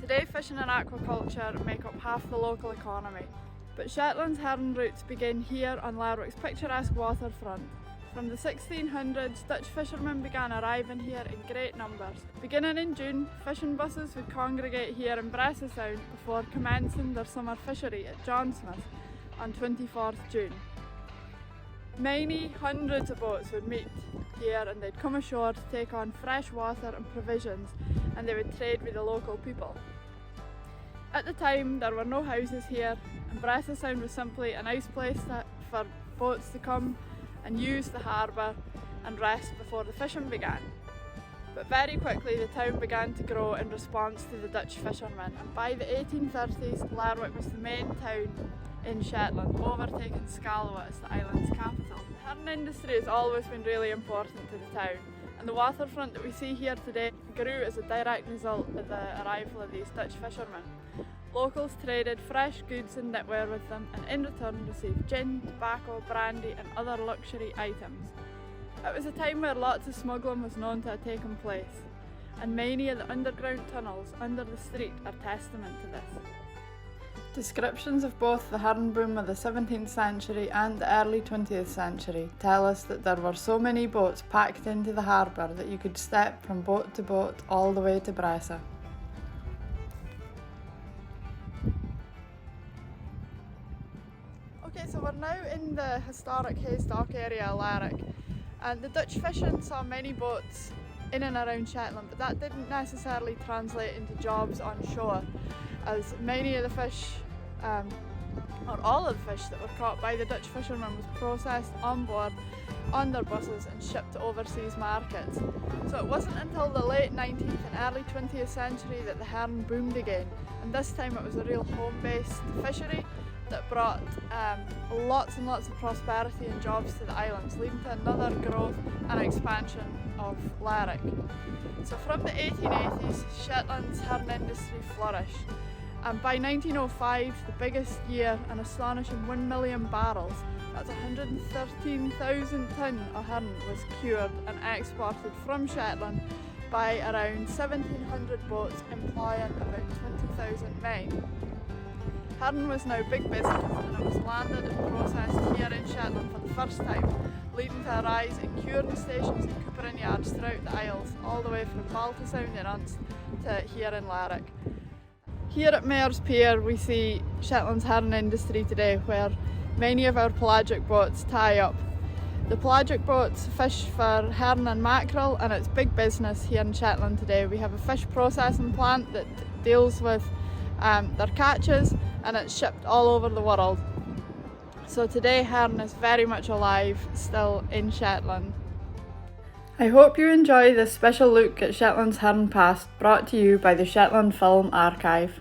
Today fishing and aquaculture make up half the local economy, but Shetland's herring roots begin here on Lerwick's picturesque waterfront. From the 1600s, Dutch fishermen began arriving here in great numbers. Beginning in June, fishing buses would congregate here in Bressa Sound before commencing their summer fishery at Johnsmouth on 24th June. Many hundreds of boats would meet here and they'd come ashore to take on fresh water and provisions, and they would trade with the local people. At the time there were no houses here, and Bressa Sound was simply a nice place for boats to come and use the harbour and rest before the fishing began. But very quickly the town began to grow in response to the Dutch fishermen, and by the 1830s Lerwick was the main town in Shetland, overtaking Scalwa as the island's capital. The herring industry has always been really important to the town, and the waterfront that we see here today grew as a direct result of the arrival of these Dutch fishermen. Locals traded fresh goods and knitwear with them, and in return received gin, tobacco, brandy and other luxury items. It was a time where lots of smuggling was known to have taken place, and many of the underground tunnels under the street are testament to this. Descriptions of both the herring boom of the 17th century and the early 20th century tell us that there were so many boats packed into the harbour that you could step from boat to boat all the way to Bressa. Okay, so we're now in the historic Haystock area of Lerwick, and the Dutch fishing saw many boats in and around Shetland, but that didn't necessarily translate into jobs on shore, as many of the fish, or all of the fish that were caught by the Dutch fishermen was processed on board on their buses and shipped to overseas markets. So it wasn't until the late 19th and early 20th century that the herring boomed again, and this time it was a real home-based fishery that brought lots and lots of prosperity and jobs to the islands, leading to another growth and expansion of Lerwick. So from the 1880s, Shetland's herring industry flourished, and by 1905, the biggest year, an astonishing 1 million barrels, that's 113,000 tonnes of herring, was cured and exported from Shetland by around 1,700 boats employing about 20,000 men. Herring was now big business, and it was landed and processed here in Shetland for the first time, leading to a rise in curing stations and coopering yards throughout the Isles, all the way from Balta Sound in Unst to here in Lerwick. Here at Mayor's Pier we see Shetland's herring industry today, where many of our pelagic boats tie up. The pelagic boats fish for herring and mackerel, and it's big business here in Shetland today. We have a fish processing plant that deals with their catches, and it's shipped all over the world. So today herring is very much alive still in Shetland. I hope you enjoy this special look at Shetland's herring past, brought to you by the Shetland Film Archive.